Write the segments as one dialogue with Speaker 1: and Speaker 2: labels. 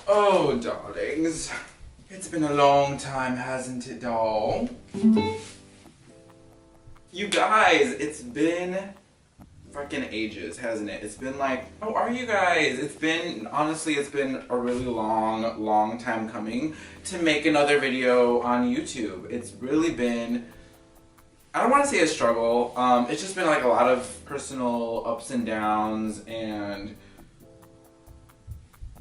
Speaker 1: Oh, darlings. It's been a long time, hasn't it, doll? You guys, it's been freaking ages, hasn't it? It's been like, how are you guys? Honestly, it's been a really long time coming to make another video on YouTube. It's really been, I don't want to say a struggle. It's just been like a lot of personal ups and downs, and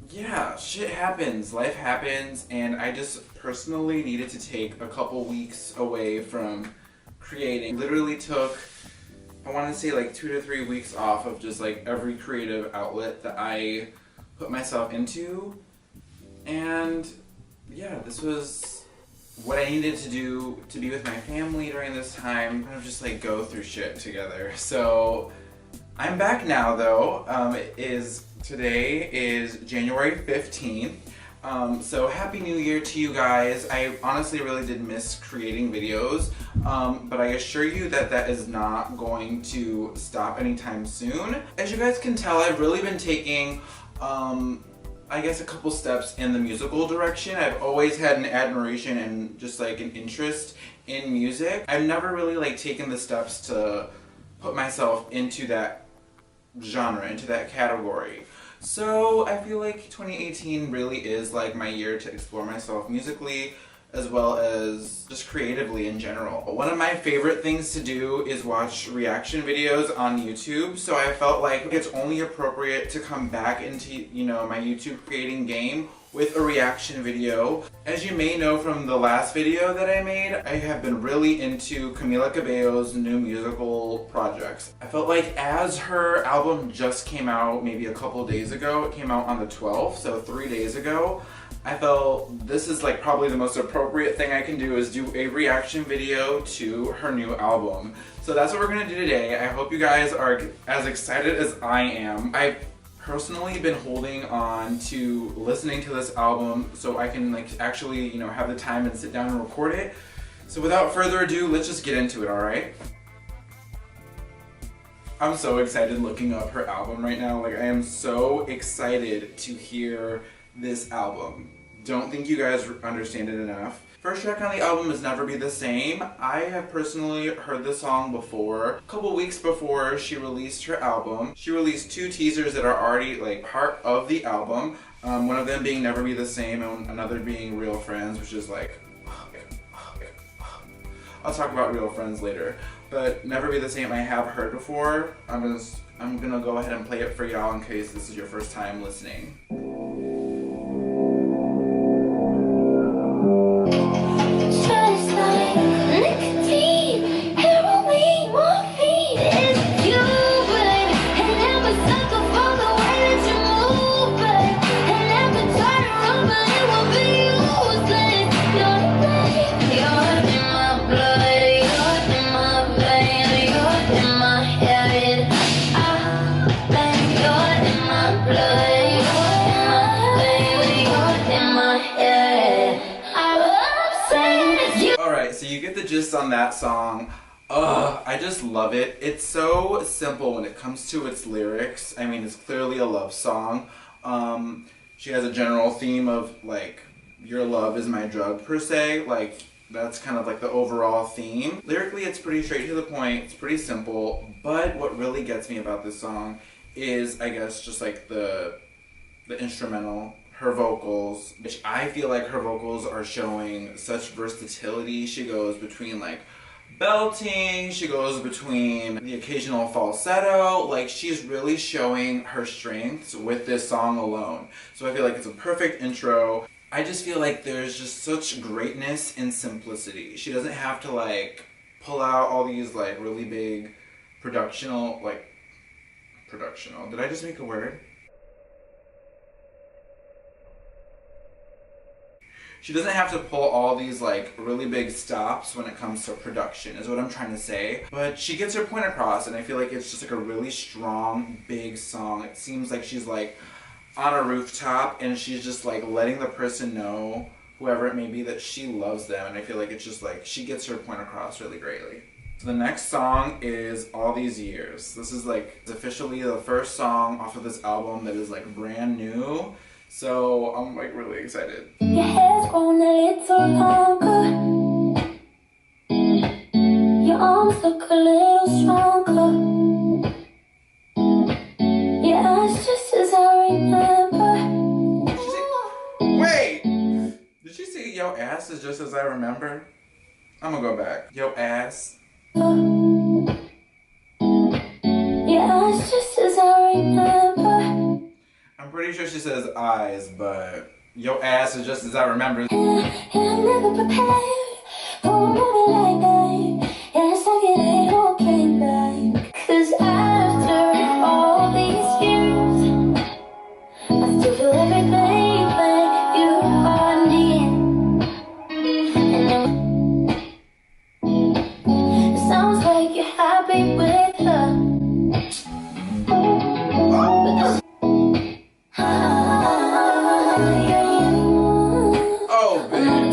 Speaker 1: yeah, shit happens, life happens, and I just personally needed to take a couple weeks away from creating. Literally took, I want to say like 2 to 3 weeks off of just like every creative outlet that I put myself into, and yeah, this was what I needed to do to be with my family during this time, kind of just like go through shit together. So I'm back now though. Today is January 15th. So happy new year to you guys. I honestly really did miss creating videos, but I assure you that that is not going to stop anytime soon. As you guys can tell, I've really been taking, I guess, a couple steps in the musical direction. I've always had an admiration and just like an interest in music. I've never really like taken the steps to put myself into that genre, into that category. So I feel like 2018 really is like my year to explore myself musically as well as just creatively in general. One of my favorite things to do is watch reaction videos on YouTube, so I felt like it's only appropriate to come back into, you know, my YouTube creating game with a reaction video. As you may know from the last video that I made, I have been really into Camila Cabello's new musical projects. I felt like as her album just came out maybe a couple days ago, it came out on the 12th, so 3 days ago, I felt this is like probably the most appropriate thing I can do is do a reaction video to her new album. So that's what we're gonna do today. I hope you guys are as excited as I am. I've personally been holding on to listening to this album so I can like actually, you know, have the time and sit down and record it. So without further ado, let's just get into it, alright? I'm so excited looking up her album right now. Like, I am so excited to hear this album. Don't think you guys understand it enough. First track on the album is Never Be the Same. I have personally heard this song before. A couple weeks before she released her album, she released 2 teasers that are already like part of the album. One of them being Never Be the Same and another being Real Friends, which is like, I'll talk about Real Friends later. But Never Be the Same I have heard before. I'm gonna go ahead and play it for y'all in case this is your first time listening. So you get the gist on that song. Ugh, I just love it. It's so simple when it comes to its lyrics. I mean, it's clearly a love song. She has a general theme of like, your love is my drug per se. Like, that's kind of like the overall theme. Lyrically, it's pretty straight to the point. It's pretty simple. But what really gets me about this song is, I guess, just like the instrumental. Her vocals, which I feel like her vocals are showing such versatility. She goes between like belting, she goes between the occasional falsetto, like she's really showing her strengths with this song alone. So I feel like it's a perfect intro. I just feel like there's just such greatness in simplicity. She doesn't have to like pull out all these like really big productional, did I just make a word? She doesn't have to pull all these like really big stops when it comes to production, is what I'm trying to say. But she gets her point across, and I feel like it's just like a really strong, big song. It seems like she's like on a rooftop and she's just like letting the person know, whoever it may be, that she loves them. And I feel like it's just like she gets her point across really greatly. So the next song is All These Years. This is like, it's officially the first song off of this album that is like brand new. So I'm like really excited.
Speaker 2: Your hair's grown a little longer. Your arms look a little stronger. Your eyes just as I remember.
Speaker 1: Did she say, wait! Did she say yo ass is just as I remember? I'm gonna go back. Yo ass.
Speaker 2: Your eyes just as I remember.
Speaker 1: I'm pretty sure she says eyes, but yo ass is just as I remember.
Speaker 2: And I'm never prepared for a moment like that. Yeah, it's like it ain't all came back. 'Cause after all these years, I still feel everything that you are near. And it sounds like you're happy with her.
Speaker 1: Oh, bitch.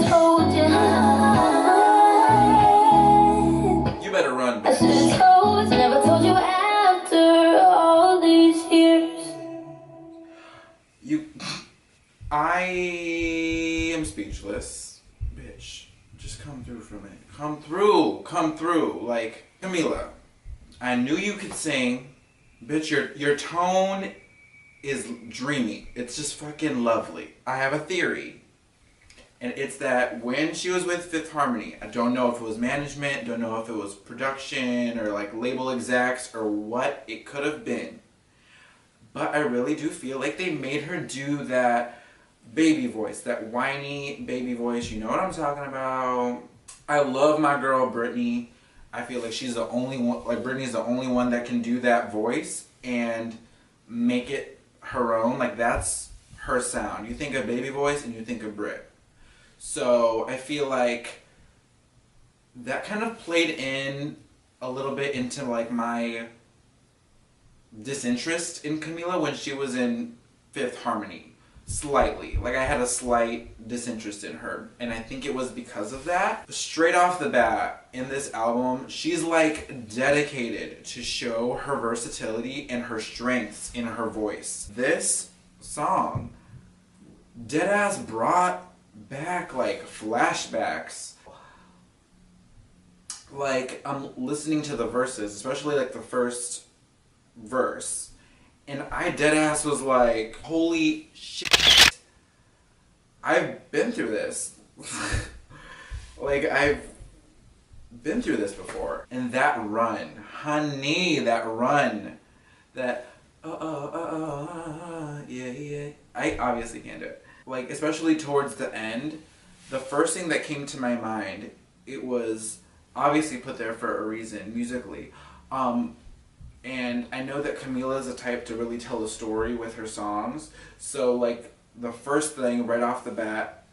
Speaker 1: You better run, bitch.
Speaker 2: Never told you after all these years.
Speaker 1: I am speechless. Bitch, just come through for a minute. Come through. Like, Camila, I knew you could sing. Bitch, your tone is dreamy. It's just fucking lovely. I have a theory. And it's that when she was with Fifth Harmony, I don't know if it was management, don't know if it was production or like label execs or what it could have been. But I really do feel like they made her do that baby voice, that whiny baby voice. You know what I'm talking about. I love my girl Britney. I feel like she's the only one, like Britney's the only one that can do that voice and make it her own. Like that's her sound. You think of baby voice and you think of Brit. So I feel like that kind of played in a little bit into like my disinterest in Camila when she was in Fifth Harmony. Slightly. Like I had a slight disinterest in her. And I think it was because of that. Straight off the bat in this album, she's like dedicated to show her versatility and her strengths in her voice. This song deadass brought back like flashbacks. Like I'm listening to the verses, especially like the first verse, and I deadass was like, holy shit, I've been through this. Like I've been through this before. And that run, honey, that run, that yeah, I obviously can't do it. Like, especially towards the end, the first thing that came to my mind, it was obviously put there for a reason, musically. And I know that Camila is the type to really tell a story with her songs. So, like, the first thing right off the bat,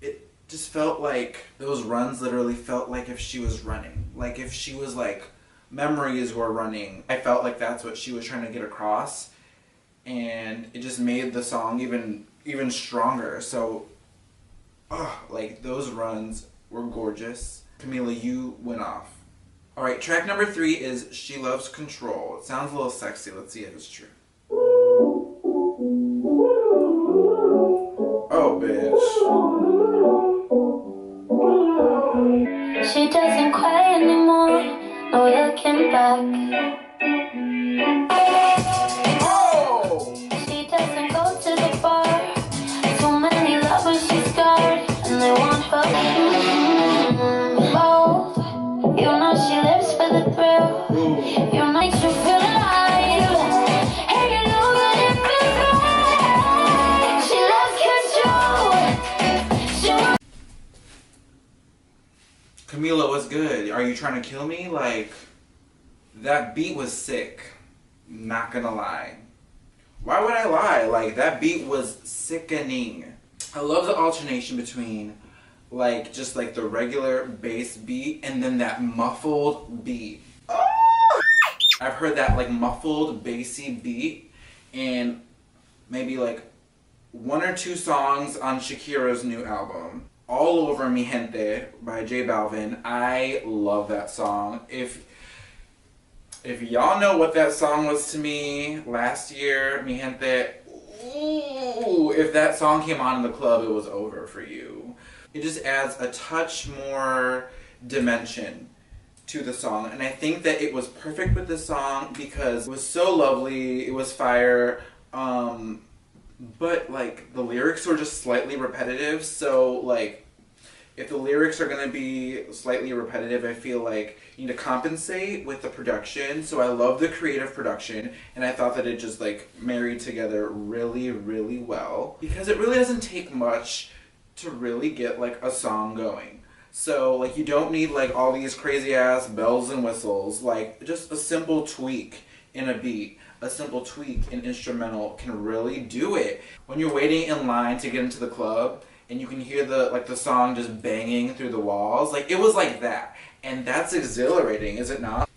Speaker 1: it just felt like those runs literally felt like if she was running. Like, if she was, like, memories were running. I felt like that's what she was trying to get across. And it just made the song even stronger. So, like, those runs were gorgeous. Camila, you went off. Alright, track number 3 is She Loves Control. It sounds a little sexy. Let's see if it's true. Oh, bitch.
Speaker 2: She doesn't cry anymore, no looking back.
Speaker 1: Oh!
Speaker 2: She doesn't go to the bar. Too many lovers she's got, and they want her. Bold. You know she lives for the thrill. You make you feel alive. Hanging over the right. She loves control.
Speaker 1: Camila, what's good? Are you trying to kill me? Like, that beat was sick. Not gonna lie. Why would I lie? Like, that beat was sickening. I love the alternation between, like, just like the regular bass beat and then that muffled beat. Oh! I've heard that, like, muffled bassy beat in maybe, like, 1 or 2 songs on Shakira's new album. All Over Mi Gente by J Balvin. I love that song. If y'all know what that song was to me last year, Mi Gente, ooh, ooh, if that song came on in the club, it was over for you. It just adds a touch more dimension to the song, and I think that it was perfect with this song because it was so lovely, it was fire, but like the lyrics were just slightly repetitive, so like if the lyrics are going to be slightly repetitive, I feel like you need to compensate with the production. So I love the creative production, and I thought that it just like married together really, really well. Because it really doesn't take much to really get like a song going. So like you don't need like all these crazy ass bells and whistles. Like just a simple tweak in a beat, a simple tweak in instrumental can really do it. When you're waiting in line to get into the club, and you can hear the song just banging through the walls. Like, it was like that. And that's exhilarating, is it not?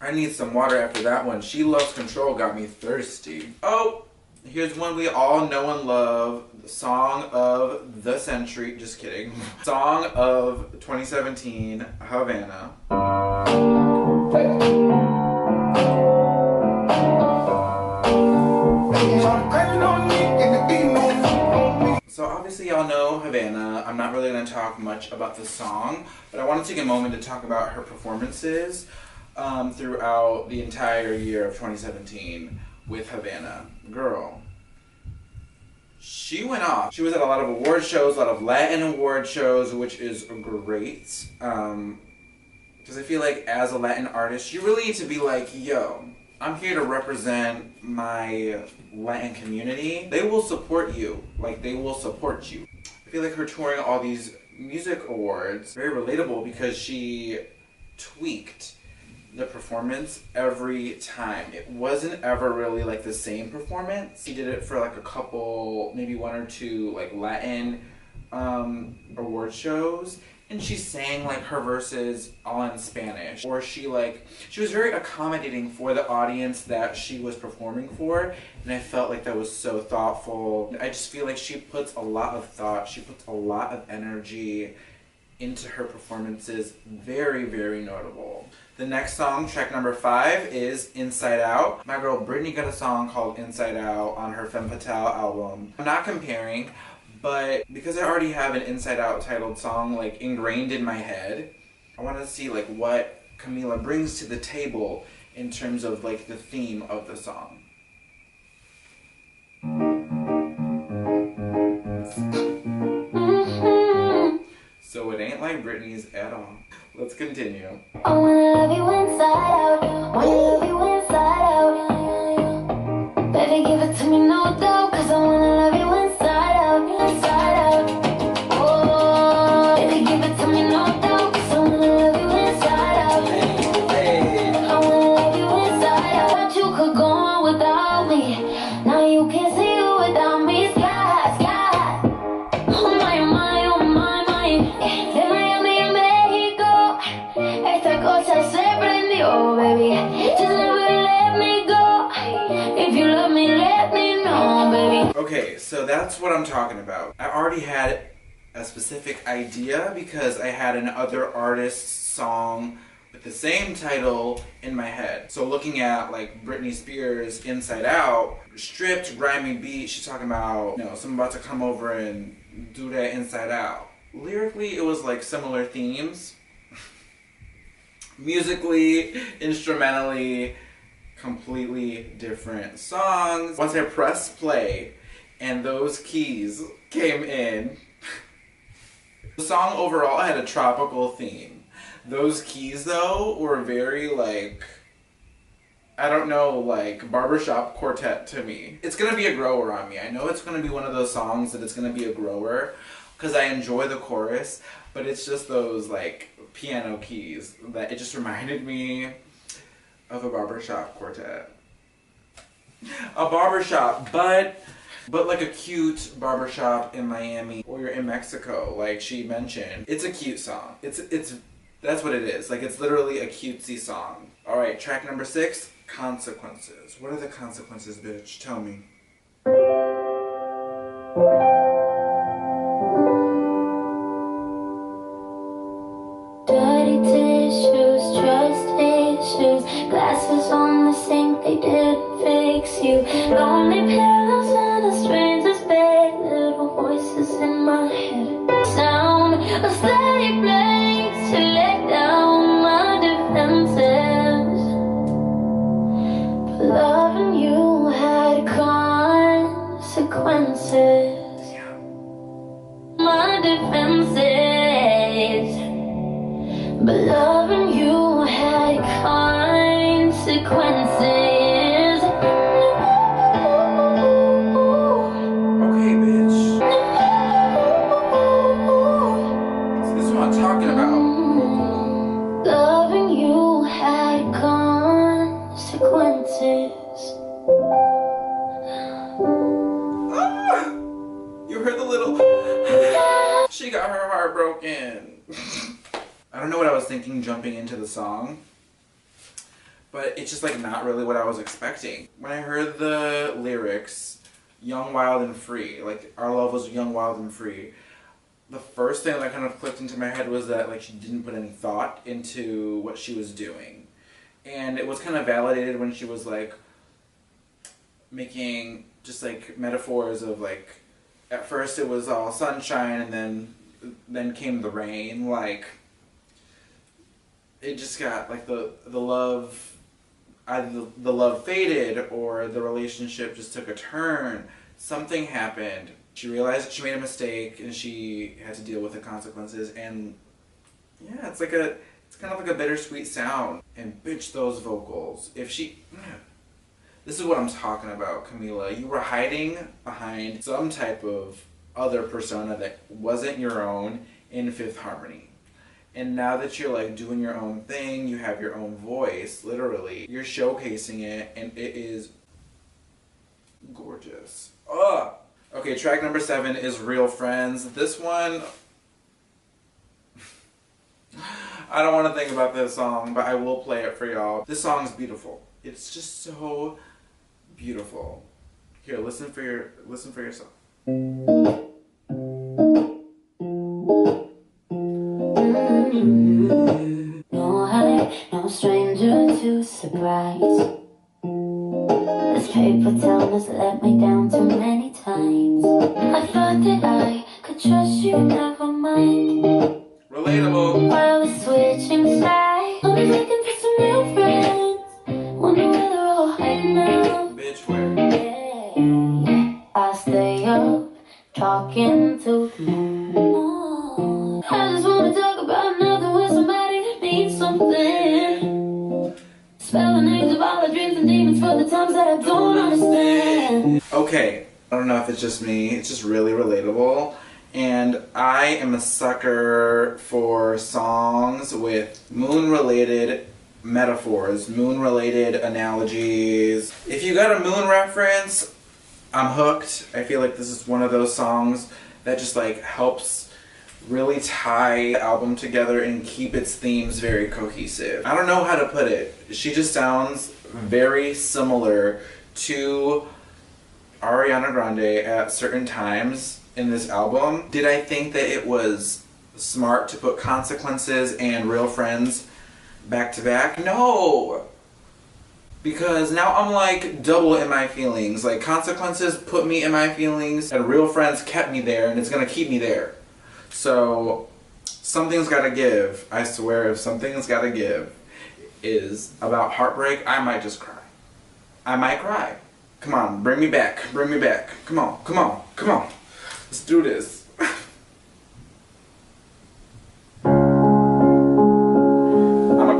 Speaker 1: I need some water after that one. She Loves Control got me thirsty. Oh, here's one we all know and love. The song of the century. Just kidding. Song of 2017, Havana. So obviously y'all know Havana. I'm not really going to talk much about the song, but I want to take a moment to talk about her performances throughout the entire year of 2017 with Havana. Girl, she went off. She was at a lot of award shows, a lot of Latin award shows, which is great. Because I feel like as a Latin artist, you really need to be like, yo, I'm here to represent my Latin community. They will support you. Like, they will support you. I feel like her touring all these music awards, very relatable because she tweaked the performance every time. It wasn't ever really like the same performance. She did it for like a couple, maybe one or two like Latin award shows. And she sang like her verses all in Spanish, or she was very accommodating for the audience that she was performing for, and I felt like that was so thoughtful. I just feel like she puts a lot of thought, she puts a lot of energy into her performances. Very, very notable. The next song, track number 5, is Inside Out. My girl Brittany got a song called Inside Out on her Femme Fatale album. I'm not comparing, but because I already have an Inside Out titled song like ingrained in my head, I want to see like what Camila brings to the table in terms of like the theme of the song. So it ain't like Britney's at all. Let's continue.
Speaker 2: I wanna love you inside out. Wanna love you inside out. Baby, give it to me, no doubt. Cause I wanna love you inside out. Inside out. Oh, baby, give it to me, no doubt. Cause I wanna love you inside out. I wanna love you inside out. But you could go on without me. Now you can't see you without me. Sky, sky. Oh my, oh my, oh my, my. De Miami a México. Esta cosa se prendió, baby. Just never let me go. If you love me, let me know, baby.
Speaker 1: Okay, so that's what I'm talking about. I already had a specific idea because I had another artist's song with the same title in my head. So looking at like Britney Spears' Inside Out, stripped, grimy beat, she's talking about, you know, someone about to come over and do that inside out. Lyrically, it was like similar themes. Musically, instrumentally, completely different songs. Once I pressed play and those keys came in, the song overall had a tropical theme. Those keys though were very like, I don't know, like barbershop quartet to me. It's gonna be a grower on me. I know it's gonna be one of those songs that it's gonna be a grower because I enjoy the chorus, but it's just those like piano keys that it just reminded me of a barbershop quartet. A barbershop, but like a cute barbershop in Miami or you're in Mexico, like she mentioned. It's a cute song. It's that's what it is. Like it's literally a cutesy song. All right, track number 6, Consequences. What are the consequences, bitch? Tell me.
Speaker 2: Dirty tissues, trust issues, glasses on the sink, they didn't fix you. Lonely pillows
Speaker 1: got her heart broken. I don't know what I was thinking jumping into the song, but it's just like not really what I was expecting. When I heard the lyrics, young, wild, and free, like our love was young, wild, and free, the first thing that kind of clicked into my head was that like she didn't put any thought into what she was doing. And it was kind of validated when she was like making just like metaphors of like, at first it was all sunshine and then came the rain. Like it just got like the love, either the love faded or the relationship just took a turn. Something happened. She realized that she made a mistake and she had to deal with the consequences. And yeah, it's kind of like a bittersweet sound. And bitch, those vocals. If she, this is what I'm talking about, Camila. You were hiding behind some type of other persona that wasn't your own in Fifth Harmony. And now that you're like doing your own thing, you have your own voice, literally. You're showcasing it and it is gorgeous. Ugh! Okay, track number 7 is Real Friends. This one, I don't want to think about this song, but I will play it for y'all. This song's beautiful. It's just so beautiful. Here, listen for yourself.
Speaker 2: No hype, no stranger to surprise. This paper towel has let me down too many times. I thought that I could trust you, never mind.
Speaker 1: Relatable.
Speaker 2: While we're switching sides, I'm looking for some real friends. Wonder where they're all hiding now.
Speaker 1: Bitch, where?
Speaker 2: Yeah, I stay up, talking to the moon. I just wanna talk about nothing with somebody that means something. Spelling names of all the dreams and demons for the times that I don't understand.
Speaker 1: Okay, I don't know if it's just me, it's just really relatable. And I am a sucker for songs with moon-related metaphors, moon-related analogies. If you got a moon reference, I'm hooked. I feel like this is one of those songs that just like helps really tie the album together and keep its themes very cohesive. I don't know how to put it. She just sounds very similar to Ariana Grande at certain times in this album. Did I think that it was smart to put Consequences and Real Friends back to back? No! Because now I'm like double in my feelings. Like Consequences put me in my feelings and Real Friends kept me there and it's gonna keep me there. So something's gotta give. I swear if something's gotta give is about heartbreak, I might just cry. I might cry. Come on, bring me back, bring me back. Come on, come on, come on. Let's do this. I'ma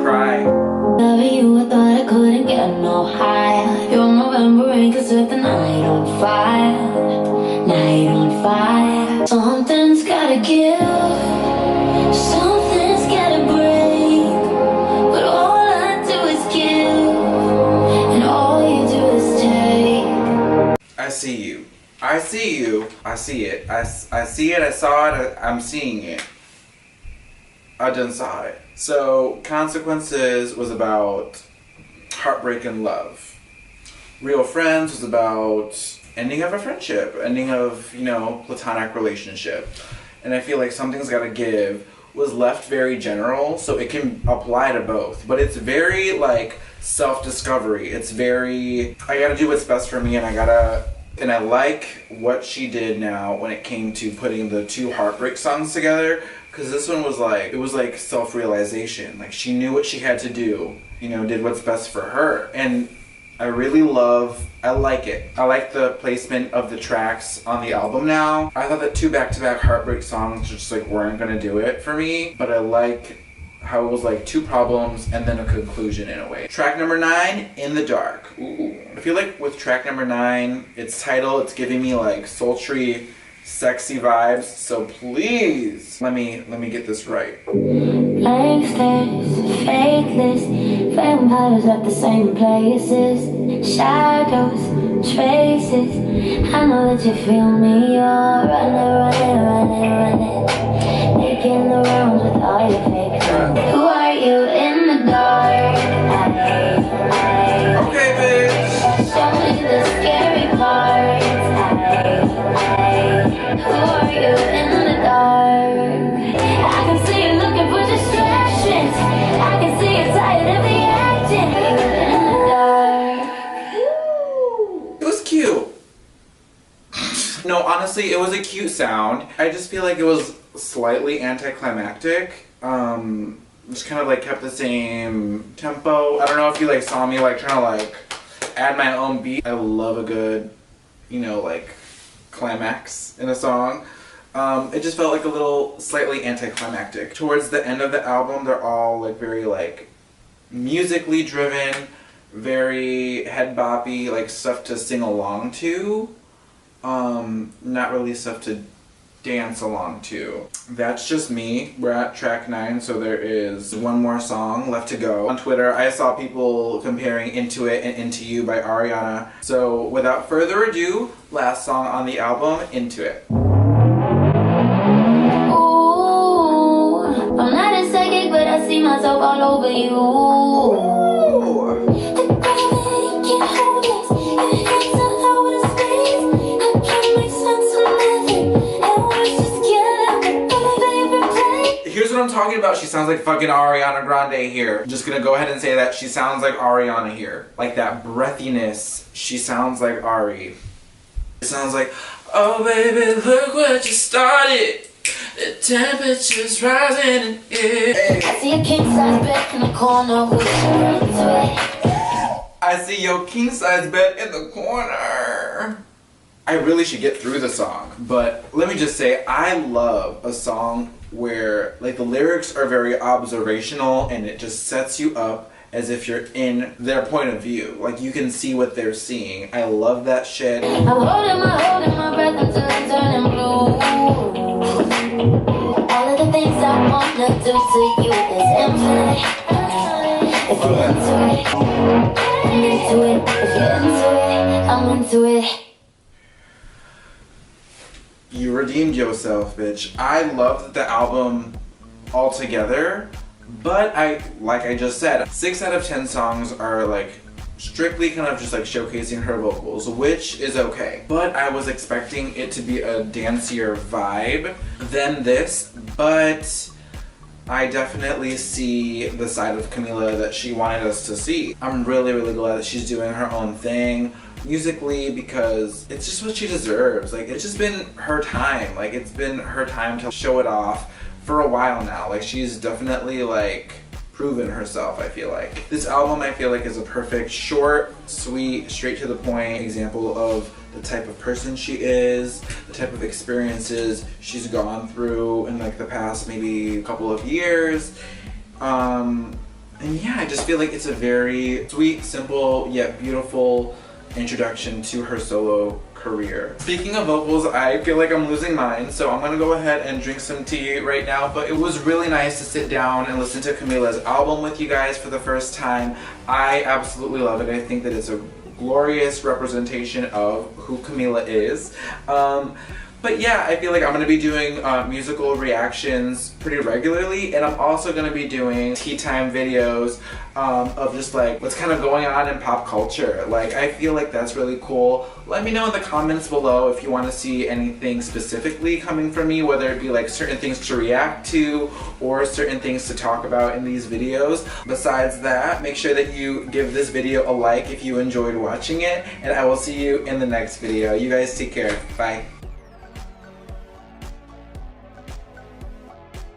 Speaker 1: cry.
Speaker 2: Loving you, I thought I couldn't get no higher. Your November rain could set the night on fire. Night on fire. Something's gotta give. Something's gotta break. But all I do is give. And all you do is take.
Speaker 1: I see you. I see you. I see it. I see it. I saw it. I'm seeing it. I done saw it. So, Consequences was about heartbreak and love. Real Friends was about ending of a friendship, ending of, you know, platonic relationship. And I feel like Something's Gotta Give was left very general, so it can apply to both. But it's very, like, self-discovery. It's very, I gotta do what's best for me and I like what she did now when it came to putting the two heartbreak songs together, because this one was like, it was like self-realization. Like she knew what she had to do, you know, did what's best for her. And I really I like it. I like the placement of the tracks on the album now. I thought that 2 back-to-back heartbreak songs just like weren't gonna do it for me, but I like how it was like 2 problems and then a conclusion in a way. Track number 9, In the Dark. Ooh. I feel like with track number 9, its title, it's giving me like sultry, sexy vibes. So please, let me get this right.
Speaker 2: Blank stares, fakeless, vampires at the same places, shadows, traces. I know that you feel me, you're running, running, running, running. making the rounds with all your fake friends. Who are you in the dark?
Speaker 1: Okay, bitch.
Speaker 2: Show me the scary parts. Who are you in the dark? I can see you looking for distractions. I can see you're tired of the acting. In the dark.
Speaker 1: It was cute. No, honestly, it was a cute sound. I just feel like it was slightly anticlimactic. Just kind of like kept the same tempo. I don't know if you like saw me like trying to like add my own beat. I love a good, you know, like climax in a song. It just felt like a little slightly anticlimactic. Towards the end of the album, they're all like very like musically driven, very head boppy, like stuff to sing along to. Not really stuff to dance along to. That's just me. We're at track 9, so there is one more song left to go. On Twitter, I saw people comparing Into It and Into You by Ariana. So without further ado, last song on the album, Into It.
Speaker 2: Ooh, I'm not a psychic, but I see myself all over you.
Speaker 1: Ooh.
Speaker 2: The gravity can't hold us. If it gets a out of space, I can't make sense of nothing. And words just get out of my favorite place.
Speaker 1: Here's what I'm talking about. She sounds like fucking Ariana Grande here. I'm just gonna go ahead and say that she sounds like Ariana here. Like that breathiness, she sounds like Ari. It sounds like, oh baby, look what you started. The temperature's rising in here.
Speaker 2: I see a king size bed in the corner with you into it.
Speaker 1: I see your king size bed in the corner. I really should get through the song, but let me just say, I love a song where like the lyrics are very observational and it just sets you up as if you're in their point of view. Like you can see what they're seeing. I love that shit.
Speaker 2: I'm holding my breath until I'm turning blue. All of the things I wanna do to you is infinite. If you're into it, if you're into it, I'm into it.
Speaker 1: You redeemed yourself, bitch. I loved the album altogether, but like I just said, 6 out of 10 songs are like strictly kind of just like showcasing her vocals, which is okay. But I was expecting it to be a dancier vibe than this, but I definitely see the side of Camila that she wanted us to see. I'm really, really glad that she's doing her own thing musically because it's just what she deserves. Like it's just been her time. Like it's been her time to show it off for a while now. Like she's definitely like proven herself, I feel like. This album I feel like is a perfect short, sweet, straight to the point example of the type of person she is, the type of experiences she's gone through in like the past maybe couple of years. And yeah, I just feel like it's a very sweet, simple, yet beautiful introduction to her solo career. Speaking of vocals, I feel like I'm losing mine, so I'm gonna go ahead and drink some tea right now, but it was really nice to sit down and listen to Camila's album with you guys for the first time. I absolutely love it. I think that it's a glorious representation of who Camila is. But yeah, I feel like I'm going to be doing musical reactions pretty regularly, and I'm also going to be doing tea time videos of just like what's kind of going on in pop culture. Like I feel like that's really cool. Let me know in the comments below if you want to see anything specifically coming from me, whether it be like certain things to react to or certain things to talk about in these videos. Besides that, make sure that you give this video a like if you enjoyed watching it, and I will see you in the next video. You guys take care. Bye.